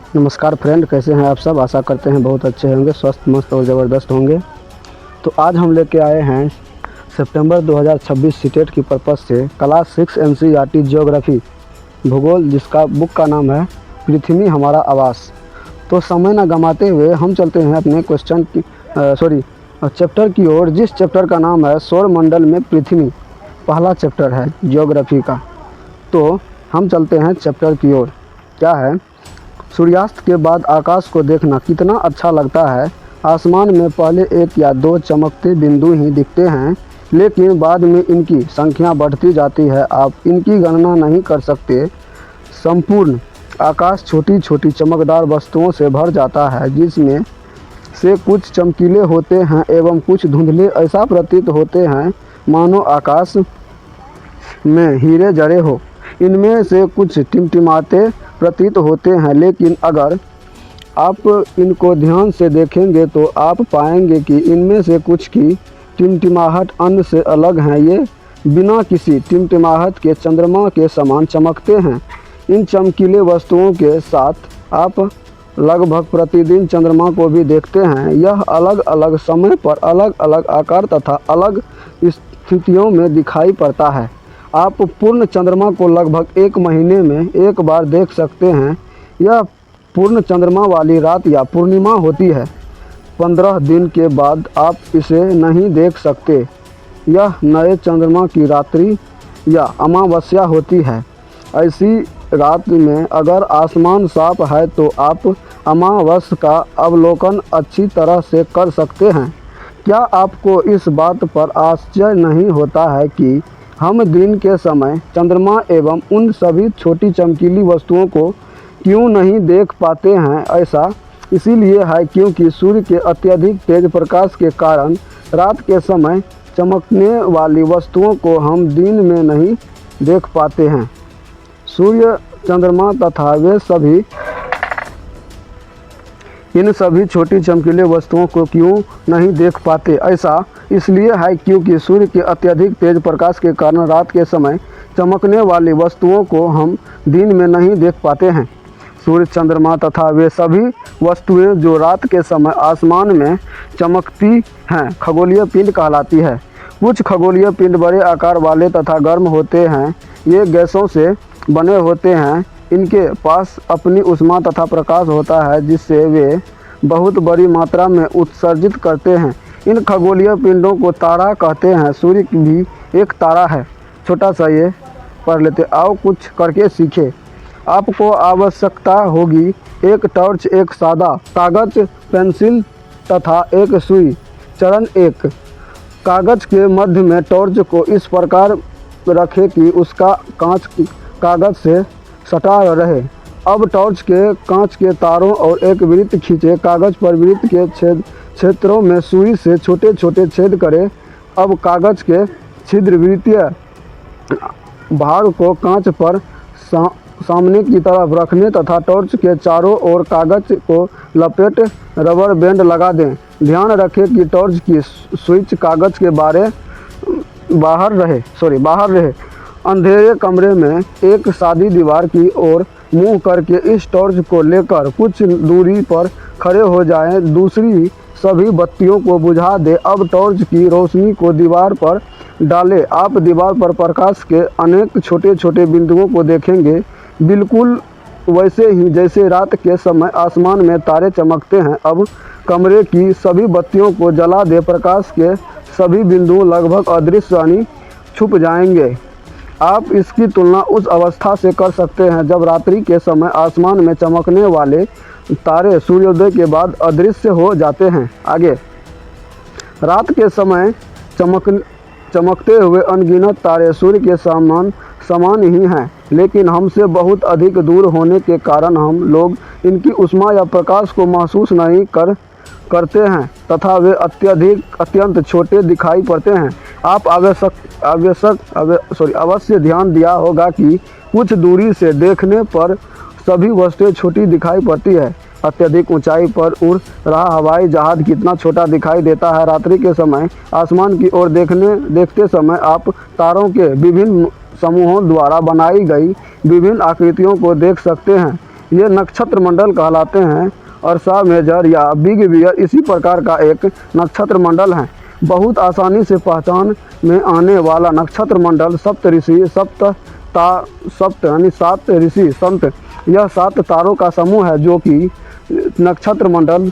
नमस्कार फ्रेंड, कैसे हैं आप सब। आशा करते हैं बहुत अच्छे होंगे, स्वस्थ मस्त और ज़बरदस्त होंगे। तो आज हम लेके आए हैं सितंबर 2026 सीटेट की पर्पज़ से क्लास 6 एनसीईआरटी ज्योग्राफी भूगोल, जिसका बुक का नाम है पृथ्वी हमारा आवास। तो समय न गंवाते हुए हम चलते हैं अपने चैप्टर की ओर, जिस चैप्टर का नाम है सौरमंडल में पृथ्वी। पहला चैप्टर है ज्योग्राफी का। तो हम चलते हैं चैप्टर की ओर। क्या है, सूर्यास्त के बाद आकाश को देखना कितना अच्छा लगता है। आसमान में पहले एक या दो चमकते बिंदु ही दिखते हैं, लेकिन बाद में इनकी संख्या बढ़ती जाती है। आप इनकी गणना नहीं कर सकते। संपूर्ण आकाश छोटी छोटी चमकदार वस्तुओं से भर जाता है, जिसमें से कुछ चमकीले होते हैं एवं कुछ धुंधले। ऐसा प्रतीत होते हैं मानो आकाश में हीरे जड़े हो। इनमें से कुछ टिमटिमाते प्रतीत होते हैं, लेकिन अगर आप इनको ध्यान से देखेंगे तो आप पाएंगे कि इनमें से कुछ की टिमटिमाहट अन्य से अलग हैं। ये बिना किसी टिमटिमाहट के चंद्रमा के समान चमकते हैं। इन चमकीले वस्तुओं के साथ आप लगभग प्रतिदिन चंद्रमा को भी देखते हैं। यह अलग अलग समय पर अलग अलग आकार तथा अलग स्थितियों में दिखाई पड़ता है। आप पूर्ण चंद्रमा को लगभग एक महीने में एक बार देख सकते हैं। यह पूर्ण चंद्रमा वाली रात या पूर्णिमा होती है। 15 दिन के बाद आप इसे नहीं देख सकते। यह नए चंद्रमा की रात्रि या अमावस्या होती है। ऐसी रात में अगर आसमान साफ है तो आप अमावस्या का अवलोकन अच्छी तरह से कर सकते हैं। क्या आपको इस बात पर आश्चर्य नहीं होता है कि हम दिन के समय चंद्रमा एवं उन सभी छोटी चमकीली वस्तुओं को क्यों नहीं देख पाते हैं? ऐसा इसीलिए है क्योंकि सूर्य के अत्यधिक तेज प्रकाश के कारण रात के समय चमकने वाली वस्तुओं को हम दिन में नहीं देख पाते हैं। सूर्य, चंद्रमा तथा वे सभी इन सभी छोटी चमकीले वस्तुओं को क्यों नहीं देख पाते? ऐसा इसलिए है क्योंकि सूर्य के अत्यधिक तेज प्रकाश के कारण रात के समय चमकने वाली वस्तुओं को हम दिन में नहीं देख पाते हैं। सूर्य, चंद्रमा तथा वे सभी वस्तुएं जो रात के समय आसमान में चमकती हैं खगोलीय पिंड कहलाती है। कुछ खगोलीय पिंड बड़े आकार वाले तथा गर्म होते हैं। ये गैसों से बने होते हैं। इनके पास अपनी ऊष्मा तथा प्रकाश होता है, जिससे वे बहुत बड़ी मात्रा में उत्सर्जित करते हैं। इन खगोलीय पिंडों को तारा कहते हैं। सूर्य भी एक तारा है। छोटा सा ये पढ़ लेते, आओ कुछ करके सीखे। आपको आवश्यकता होगी एक टॉर्च, एक सादा कागज, पेंसिल तथा एक सुई। चरण 1, कागज के मध्य में टॉर्च को इस प्रकार रखें कि उसका कांच कागज से सटा रहे। अब टॉर्च के कांच के तारों और एक वृत्त खींचे। कागज पर वृत्त के क्षेत्रों में सुई से छोटे छोटे छेद करें। अब कागज के छिद्र वृत्तीय भाग को कांच पर सामने की तरफ रखने तथा टॉर्च के चारों ओर कागज को लपेट रबर बैंड लगा दें। ध्यान रखें कि टॉर्च की स्विच कागज के बाहर रहे। अंधेरे कमरे में एक सादी दीवार की ओर मुंह करके इस टॉर्च को लेकर कुछ दूरी पर खड़े हो जाएं। दूसरी सभी बत्तियों को बुझा दें। अब टॉर्च की रोशनी को दीवार पर डालें। आप दीवार पर प्रकाश के अनेक छोटे छोटे बिंदुओं को देखेंगे, बिल्कुल वैसे ही जैसे रात के समय आसमान में तारे चमकते हैं। अब कमरे की सभी बत्तियों को जला दें। प्रकाश के सभी बिंदु लगभग अदृश्य यानी छुप जाएंगे। आप इसकी तुलना उस अवस्था से कर सकते हैं जब रात्रि के समय आसमान में चमकने वाले तारे सूर्योदय के बाद अदृश्य हो जाते हैं। आगे, रात के समय चमकते हुए अनगिनत तारे सूर्य के समान ही हैं, लेकिन हमसे बहुत अधिक दूर होने के कारण हम लोग इनकी ऊष्मा या प्रकाश को महसूस नहीं करते हैं तथा वे अत्यंत छोटे दिखाई पड़ते हैं। आप अवश्य ध्यान दिया होगा कि कुछ दूरी से देखने पर सभी वस्तुएं छोटी दिखाई पड़ती है। अत्यधिक ऊंचाई पर उड़ रहा हवाई जहाज कितना छोटा दिखाई देता है। रात्रि के समय आसमान की ओर देखते समय आप तारों के विभिन्न समूहों द्वारा बनाई गई विभिन्न आकृतियों को देख सकते हैं। ये नक्षत्र मंडल कहलाते हैं। अर्सा मेजर या बिग बियर इसी प्रकार का एक नक्षत्र मंडल है। बहुत आसानी से पहचान में आने वाला नक्षत्र मंडल सप्तऋषि सप्त यानी 7 ऋषि संत, यह 7 तारों का समूह है जो कि नक्षत्र मंडल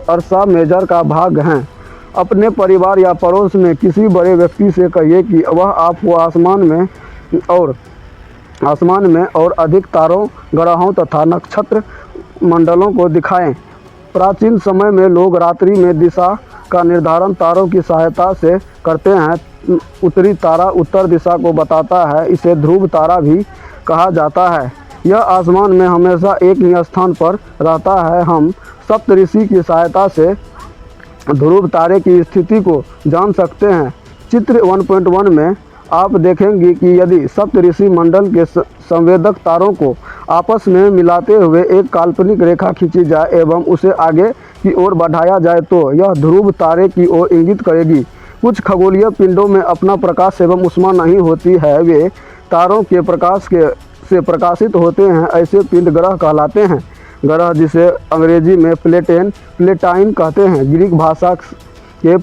अर्सा मेजर का भाग हैं। अपने परिवार या पड़ोस में किसी बड़े व्यक्ति से कहिए कि वह आपको आसमान में और अधिक तारों, ग्रहों तथा नक्षत्र मंडलों को दिखाएं। प्राचीन समय में लोग रात्रि में दिशा का निर्धारण तारों की सहायता से करते हैं। उत्तरी तारा उत्तर दिशा को बताता है, इसे ध्रुव तारा भी कहा जाता है। यह आसमान में हमेशा एक ही स्थान पर रहता है। हम सप्तऋषि की सहायता से ध्रुव तारे की स्थिति को जान सकते हैं। चित्र 1.1 में आप देखेंगे कि यदि सप्तऋषि मंडल के संवेदक तारों को आपस में मिलाते हुए एक काल्पनिक रेखा खींची जाए एवं उसे आगे की ओर बढ़ाया जाए तो यह ध्रुव तारे की ओर इंगित करेगी। कुछ खगोलीय पिंडों में अपना प्रकाश एवं ऊष्मा नहीं होती है, वे तारों के प्रकाश से प्रकाशित होते हैं। ऐसे पिंड ग्रह कहलाते हैं। ग्रह जिसे अंग्रेजी में प्लेटाइन कहते हैं, ग्रीक भाषा के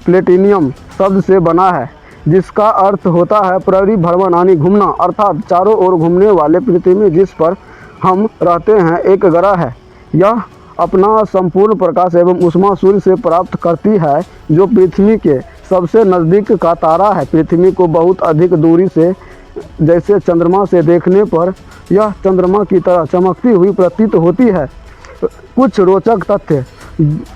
प्लेटिनियम शब्द से बना है, जिसका अर्थ होता है परिभ्रमण यानी घूमना, अर्थात चारों ओर घूमने वाले पृथ्वी जिस पर हम रहते हैं एक ग्रह है। यह अपना संपूर्ण प्रकाश एवं ऊष्मा सूर्य से प्राप्त करती है, जो पृथ्वी के सबसे नज़दीक का तारा है। पृथ्वी को बहुत अधिक दूरी से जैसे चंद्रमा से देखने पर यह चंद्रमा की तरह चमकती हुई प्रतीत होती है। कुछ रोचक तथ्य,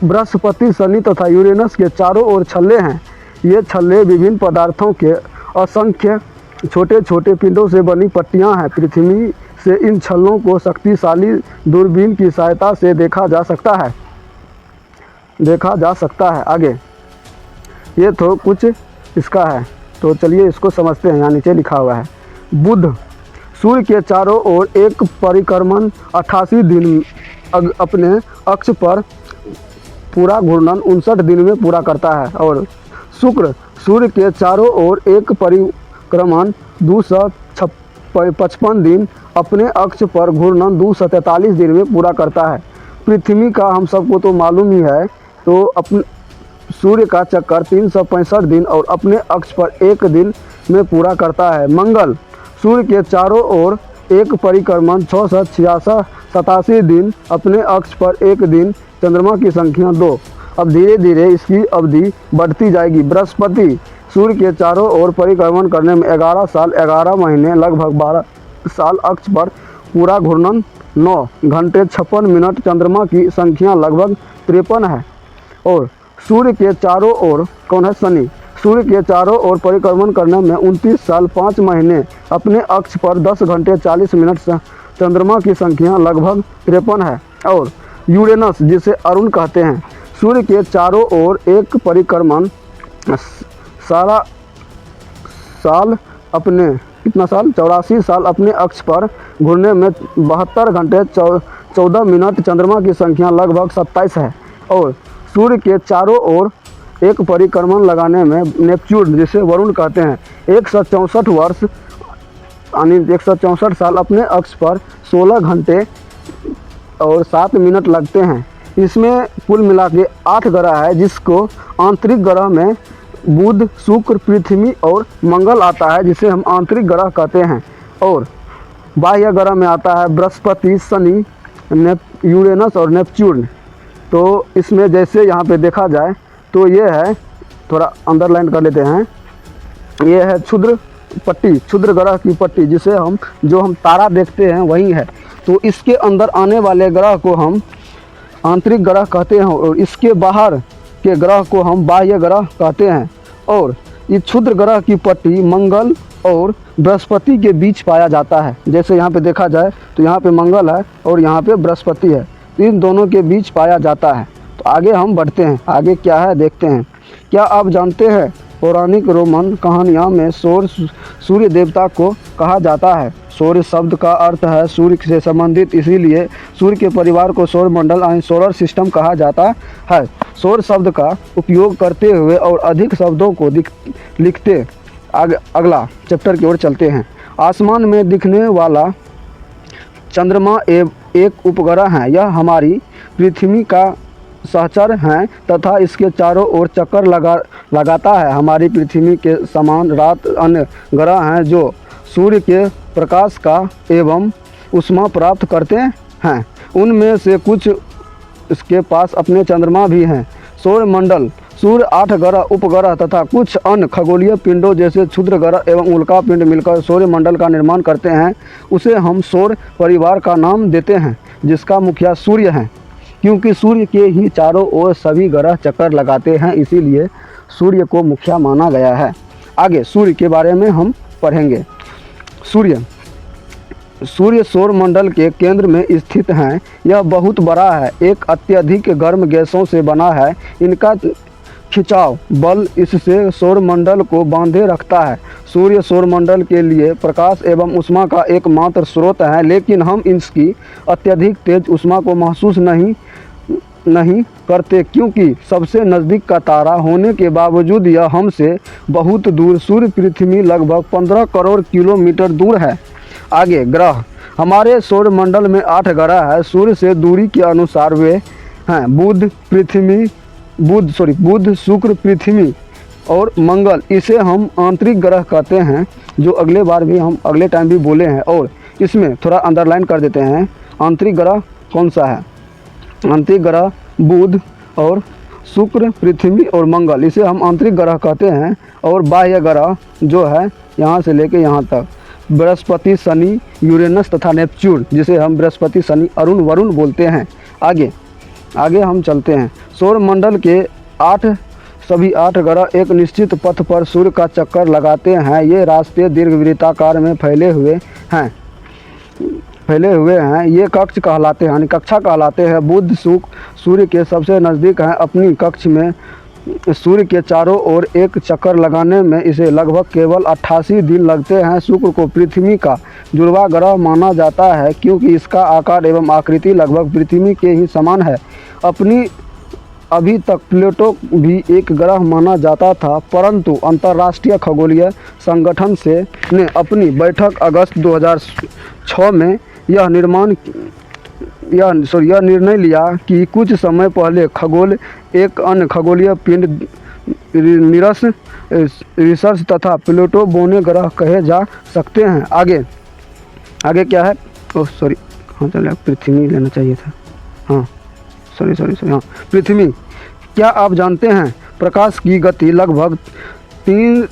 बृहस्पति, शनि तथा यूरेनस के चारों ओर छल्ले हैं। ये छल्ले विभिन्न पदार्थों के असंख्य छोटे छोटे पिंडों से बनी पट्टियां हैं। पृथ्वी से इन छल्लों को शक्तिशाली दूरबीन की सहायता से देखा जा सकता है। आगे ये तो कुछ इसका है, तो चलिए इसको समझते हैं। यहाँ नीचे लिखा हुआ है, बुध सूर्य के चारों ओर एक परिक्रमण 88 दिन अपने अक्ष पर पूरा घूर्णन 59 दिन में पूरा करता है। और शुक्र सूर्य के चारों ओर एक परिक्रमण 255 दिन अपने अक्ष पर घूर्णन 243 दिन में पूरा करता है। पृथ्वी का हम सबको तो मालूम ही है, तो अपने सूर्य का चक्कर 365 दिन और अपने अक्ष पर 1 दिन में पूरा करता है। मंगल सूर्य के चारों ओर एक परिक्रमण 686 दिन अपने अक्ष पर 1 दिन, चंद्रमा की संख्या 2। अब धीरे धीरे इसकी अवधि बढ़ती जाएगी। बृहस्पति सूर्य के चारों ओर परिक्रमण करने में 11 साल 11 महीने लगभग 12 साल, अक्ष पर पूरा घूर्णन 9 घंटे 56 मिनट, चंद्रमा की संख्या लगभग 53 है। और सूर्य के चारों ओर कौन है? शनि सूर्य के चारों ओर परिक्रमण करने में 29 साल 5 महीने, अपने अक्ष पर 10 घंटे 40 मिनट, चंद्रमा की संख्या लगभग 53 है। और यूरेनस जिसे अरुण कहते हैं, सूर्य के चारों ओर एक परिक्रमण सारा साल अपने कितना साल 84 साल अपने अक्ष पर घूरने में 72 घंटे 14 मिनट, चंद्रमा की संख्या लगभग 27 है। और सूर्य के चारों ओर एक परिक्रमण लगाने में नेपच्यून जिसे वरुण कहते हैं 164 वर्ष यानी 164 साल अपने अक्ष पर 16 घंटे और 7 मिनट लगते हैं। इसमें कुल मिला के 8 ग्रह है, जिसको आंतरिक ग्रह में बुध, शुक्र, पृथ्वी और मंगल आता है, जिसे हम आंतरिक ग्रह कहते हैं। और बाह्य ग्रह में आता है बृहस्पति, शनि, यूरेनस और नेपच्यून। तो इसमें जैसे यहाँ पे देखा जाए तो ये है, थोड़ा अंडरलाइन कर लेते हैं, ये है क्षुद्र पट्टी, क्षुद्र ग्रह की पट्टी, जिसे हम तारा देखते हैं वही है। तो इसके अंदर आने वाले ग्रह को हम आंतरिक ग्रह कहते हैं और इसके बाहर के ग्रह को हम बाह्य ग्रह कहते हैं। और ये क्षुद्र ग्रह की पट्टी मंगल और बृहस्पति के बीच पाया जाता है। जैसे यहाँ पे देखा जाए तो यहाँ पे मंगल है और यहाँ पे बृहस्पति है, इन दोनों के बीच पाया जाता है। तो आगे हम बढ़ते हैं, आगे क्या है देखते हैं। क्या आप जानते हैं पौराणिक रोमन कहानियों में सूर्य देवता को कहा जाता है। सूर्य शब्द का अर्थ है सूर्य से संबंधित, इसीलिए सूर्य के परिवार को सौर मंडल यानी सोलर सिस्टम कहा जाता है। सौर शब्द का उपयोग करते हुए और अधिक शब्दों को लिखते अगला चैप्टर की ओर चलते हैं। आसमान में दिखने वाला चंद्रमा एक उपग्रह है। यह हमारी पृथ्वी का सहचर है तथा इसके चारों ओर चक्कर लगाता है। हमारी पृथ्वी के समान रात अन्य ग्रह हैं जो सूर्य के प्रकाश का एवं ऊष्मा प्राप्त करते हैं। उनमें से कुछ इसके पास अपने चंद्रमा भी हैं। सौरमंडल सूर्य 8 ग्रह, उपग्रह तथा कुछ अन्य खगोलीय पिंडों जैसे क्षुद्र ग्रह एवं उल्का पिंड मिलकर सौरमंडल का निर्माण करते हैं। उसे हम सौर परिवार का नाम देते हैं, जिसका मुखिया सूर्य है। क्योंकि सूर्य के ही चारों ओर सभी ग्रह चक्कर लगाते हैं, इसीलिए सूर्य को मुखिया माना गया है। आगे सूर्य के बारे में हम पढ़ेंगे। सूर्य सौरमंडल के केंद्र में स्थित है। यह बहुत बड़ा है, एक अत्यधिक गर्म गैसों से बना है। इनका खिंचाव बल इससे सौरमंडल को बांधे रखता है। सूर्य सौरमंडल के लिए प्रकाश एवं ऊष्मा का एकमात्र स्रोत है, लेकिन हम इसकी अत्यधिक तेज ऊष्मा को महसूस नहीं करते, क्योंकि सबसे नज़दीक का तारा होने के बावजूद यह हमसे बहुत दूर सूर्य पृथ्वी लगभग 15 करोड़ किलोमीटर दूर है। आगे ग्रह। हमारे सौरमंडल में 8 ग्रह है। सूर्य से दूरी के अनुसार वे हैं बुध, शुक्र, पृथ्वी और मंगल। इसे हम आंतरिक ग्रह कहते हैं, जो अगले टाइम भी बोले हैं। और इसमें थोड़ा अंडरलाइन कर देते हैं, आंतरिक ग्रह कौन सा है। आंतरिक ग्रह बुध और शुक्र, पृथ्वी और मंगल, इसे हम आंतरिक ग्रह कहते हैं। और बाह्य ग्रह जो है यहाँ से लेके यहाँ तक, बृहस्पति, शनि, यूरेनस तथा नेपच्यून, जिसे हम बृहस्पति, शनि, अरुण, वरुण बोलते हैं। आगे हम चलते हैं। सौरमंडल के सभी 8 ग्रह एक निश्चित पथ पर सूर्य का चक्कर लगाते हैं। ये रास्ते दीर्घवृत्ताकार में फैले हुए हैं। ये कक्ष कहलाते हैं, यानी कक्षा कहलाते हैं। बुध सूर्य के सबसे नज़दीक है। अपनी कक्ष में सूर्य के चारों ओर एक चक्कर लगाने में इसे लगभग केवल 88 दिन लगते हैं। शुक्र को पृथ्वी का जुड़वा ग्रह माना जाता है, क्योंकि इसका आकार एवं आकृति लगभग पृथ्वी के ही समान है। अभी तक प्लूटो भी एक ग्रह माना जाता था, परंतु अंतर्राष्ट्रीय खगोलीय संगठन ने अपनी बैठक अगस्त 2006 में यह निर्णय लिया कि कुछ समय पहले एक अन्य खगोलीय पिंड रिसर्च तथा प्लूटो बोने ग्रह कहे जा सकते हैं। आगे क्या है, पृथ्वी लेना चाहिए था। हाँ पृथ्वी। क्या आप जानते हैं प्रकाश की गति लगभग 3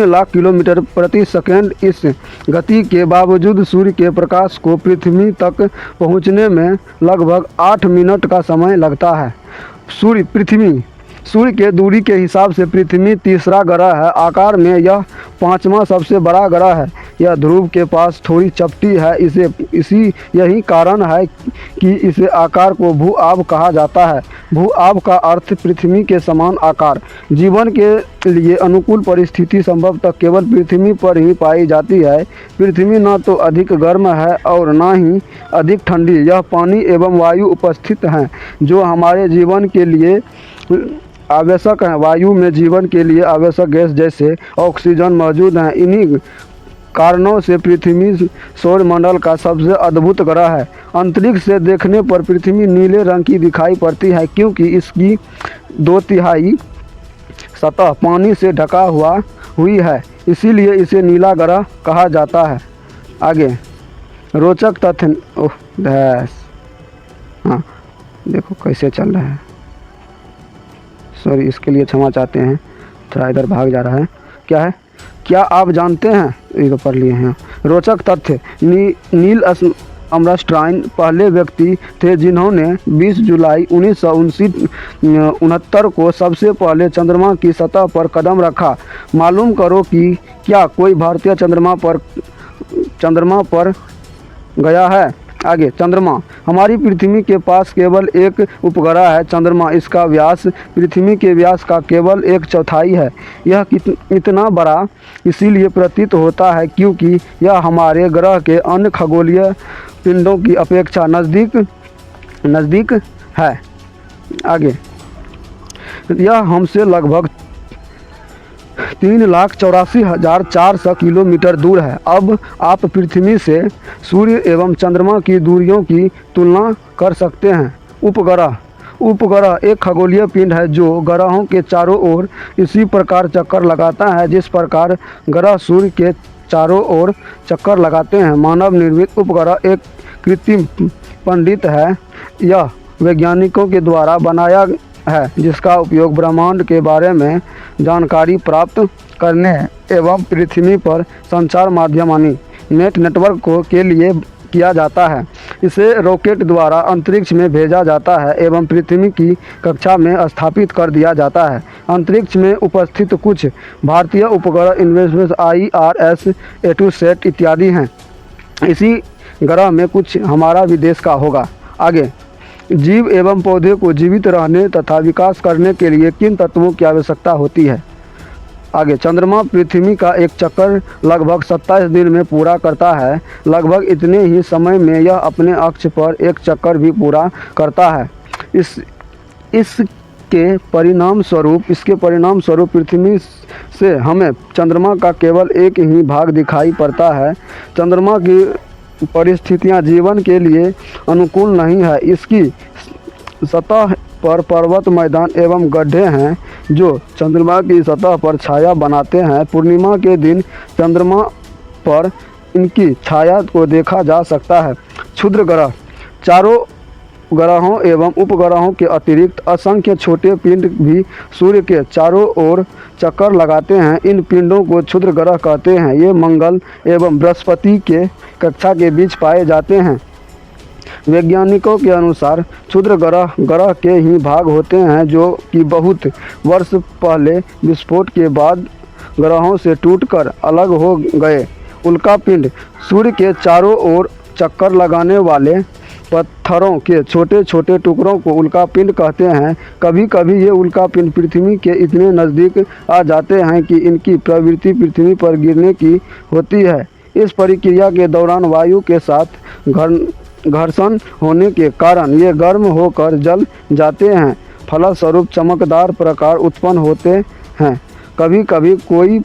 लाख किलोमीटर प्रति सेकंड। इस गति के बावजूद सूर्य के प्रकाश को पृथ्वी तक पहुंचने में लगभग 8 मिनट का समय लगता है। सूर्य के दूरी के हिसाब से पृथ्वी तीसरा ग्रह है। आकार में यह 5वां सबसे बड़ा ग्रह है। यह ध्रुव के पास थोड़ी चपटी है। यही कारण है कि इसे आकार को भू-आब कहा जाता है। भू-आब का अर्थ पृथ्वी के समान आकार। जीवन के लिए अनुकूल परिस्थिति संभवतः केवल पृथ्वी पर ही पाई जाती है। पृथ्वी न तो अधिक गर्म है और न ही अधिक ठंडी। यह पानी एवं वायु उपस्थित हैं, जो हमारे जीवन के लिए आवश्यक है। वायु में जीवन के लिए आवश्यक गैस जैसे ऑक्सीजन मौजूद हैं। इन्हीं कारणों से पृथ्वी सौरमंडल का सबसे अद्भुत ग्रह है। अंतरिक्ष से देखने पर पृथ्वी नीले रंग की दिखाई पड़ती है, क्योंकि इसकी 2/3 सतह पानी से ढका हुई है। इसीलिए इसे नीला ग्रह कहा जाता है। आगे रोचक तथ्य। हाँ देखो कैसे चल रहा है। सॉरी, इसके लिए क्षमा चाहते हैं, थोड़ा इधर भाग जा रहा है। क्या है, क्या आप जानते हैं, ये तो पढ़ लिए हैं। रोचक तथ्य। नील आर्मस्ट्रांग पहले व्यक्ति थे जिन्होंने 20 जुलाई 1969 को सबसे पहले चंद्रमा की सतह पर कदम रखा। मालूम करो कि क्या कोई भारतीय चंद्रमा पर गया है। आगे चंद्रमा। हमारी पृथ्वी के पास केवल एक उपग्रह है, चंद्रमा। इसका व्यास पृथ्वी के व्यास का केवल 1/4 है। यह इतना बड़ा इसीलिए प्रतीत होता है क्योंकि यह हमारे ग्रह के अन्य खगोलीय पिंडों की अपेक्षा नज़दीक है। आगे यह हमसे लगभग 3,84,400 किलोमीटर दूर है। अब आप पृथ्वी से सूर्य एवं चंद्रमा की दूरियों की तुलना कर सकते हैं। उपग्रह एक खगोलीय पिंड है जो ग्रहों के चारों ओर इसी प्रकार चक्कर लगाता है जिस प्रकार ग्रह सूर्य के चारों ओर चक्कर लगाते हैं। मानव निर्मित उपग्रह एक कृत्रिम पंडित है। यह वैज्ञानिकों के द्वारा बनाया है जिसका उपयोग ब्रह्मांड के बारे में जानकारी प्राप्त करने एवं पृथ्वी पर संचार माध्यम यानी नेटवर्क के लिए किया जाता है। इसे रॉकेट द्वारा अंतरिक्ष में भेजा जाता है एवं पृथ्वी की कक्षा में स्थापित कर दिया जाता है। अंतरिक्ष में उपस्थित कुछ भारतीय उपग्रह इनमें IRS, एटूसैट इत्यादि हैं। इसी ग्रह में कुछ हमारा भी देश का होगा। आगे, जीव एवं पौधे को जीवित रहने तथा विकास करने के लिए किन तत्वों की आवश्यकता होती है। आगे, चंद्रमा पृथ्वी का एक चक्कर लगभग 27 दिन में पूरा करता है। लगभग इतने ही समय में यह अपने अक्ष पर एक चक्कर भी पूरा करता है। इसके परिणाम स्वरूप पृथ्वी से हमें चंद्रमा का केवल एक ही भाग दिखाई पड़ता है। चंद्रमा की परिस्थितियां जीवन के लिए अनुकूल नहीं है। इसकी सतह पर पर्वत, मैदान एवं गड्ढे हैं जो चंद्रमा की सतह पर छाया बनाते हैं। पूर्णिमा के दिन चंद्रमा पर इनकी छाया को देखा जा सकता है। क्षुद्र ग्रह, चारों ग्रहों एवं उपग्रहों के अतिरिक्त असंख्य छोटे पिंड भी सूर्य के चारों ओर चक्कर लगाते हैं। इन पिंडों को क्षुद्र ग्रह कहते हैं। ये मंगल एवं बृहस्पति के कक्षा के बीच पाए जाते हैं। वैज्ञानिकों के अनुसार क्षुद्र ग्रह के ही भाग होते हैं जो कि बहुत वर्ष पहले विस्फोट के बाद ग्रहों से टूटकर अलग हो गए। उल्कापिंड, सूर्य के चारों ओर चक्कर लगाने वाले पत्थरों के छोटे छोटे टुकड़ों को उल्कापिंड कहते हैं। कभी कभी ये उल्कापिंड पृथ्वी के इतने नज़दीक आ जाते हैं कि इनकी प्रवृत्ति पृथ्वी पर गिरने की होती है। इस प्रक्रिया के दौरान वायु के साथ घर्षण होने के कारण ये गर्म होकर जल जाते हैं। फलस्वरूप चमकदार प्रकाश उत्पन्न होते हैं। कभी कभी कोई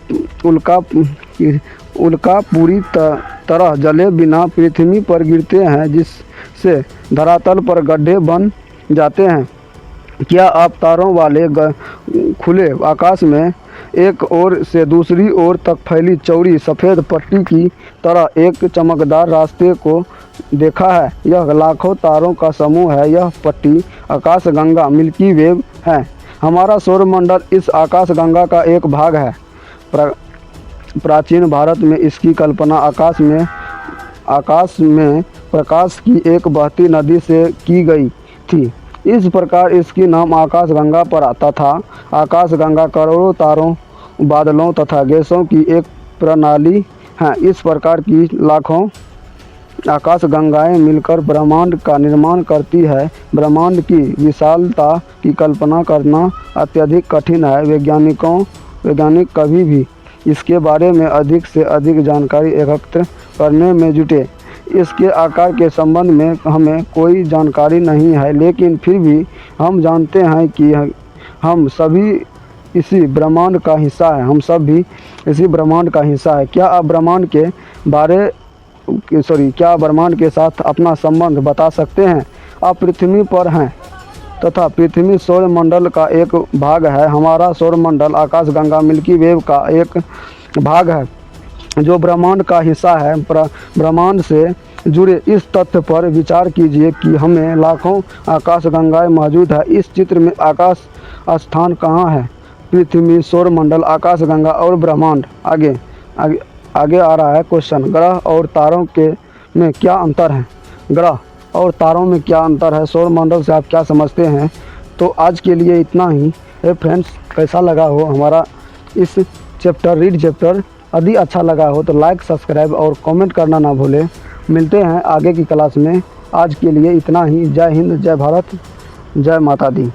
उल्का पूरी तरह जले बिना पृथ्वी पर गिरते हैं जिससे धरातल पर गड्ढे बन जाते हैं। क्या आप तारों वाले खुले आकाश में एक ओर से दूसरी ओर तक फैली चौड़ी सफ़ेद पट्टी की तरह एक चमकदार रास्ते को देखा है? यह लाखों तारों का समूह है। यह पट्टी आकाशगंगा मिल्की वे है। हमारा सौरमंडल इस आकाशगंगा का एक भाग है। प्राचीन भारत में इसकी कल्पना आकाश में प्रकाश की एक बहती नदी से की गई थी। इस प्रकार इसकी नाम आकाशगंगा पर आता था। आकाशगंगा करोड़ों तारों, बादलों तथा गैसों की एक प्रणाली है। इस प्रकार की लाखों आकाशगंगाएं मिलकर ब्रह्मांड का निर्माण करती है। ब्रह्मांड की विशालता की कल्पना करना अत्यधिक कठिन है। वैज्ञानिक कभी भी इसके बारे में अधिक से अधिक जानकारी एकत्र करने में जुटे। इसके आकार के संबंध में हमें कोई जानकारी नहीं है, लेकिन फिर भी हम जानते हैं कि हम सभी इसी ब्रह्मांड का हिस्सा है। हम सब भी इसी ब्रह्मांड का हिस्सा है। क्या आप ब्रह्मांड के साथ अपना संबंध बता सकते हैं? आप पृथ्वी पर हैं तथा पृथ्वी सौरमंडल का एक भाग है। हमारा सौरमंडल आकाशगंगा मिल्की वे का एक भाग है जो ब्रह्मांड का हिस्सा है। ब्रह्मांड से जुड़े इस तथ्य पर विचार कीजिए कि हमें लाखों आकाशगंगाएं मौजूद है। इस चित्र में आकाश स्थान कहाँ है? पृथ्वी, सौरमंडल, आकाशगंगा और ब्रह्मांड। आगे आ रहा है क्वेश्चन, ग्रह और तारों में क्या अंतर है? ग्रह और तारों में क्या अंतर है? सौरमंडल से आप क्या समझते हैं? तो आज के लिए इतना ही है फ्रेंड्स। कैसा लगा हो हमारा इस रीड चैप्टर? यदि अच्छा लगा हो तो लाइक, सब्सक्राइब और कमेंट करना ना भूलें। मिलते हैं आगे की क्लास में। आज के लिए इतना ही। जय हिंद, जय भारत, जय माता दी।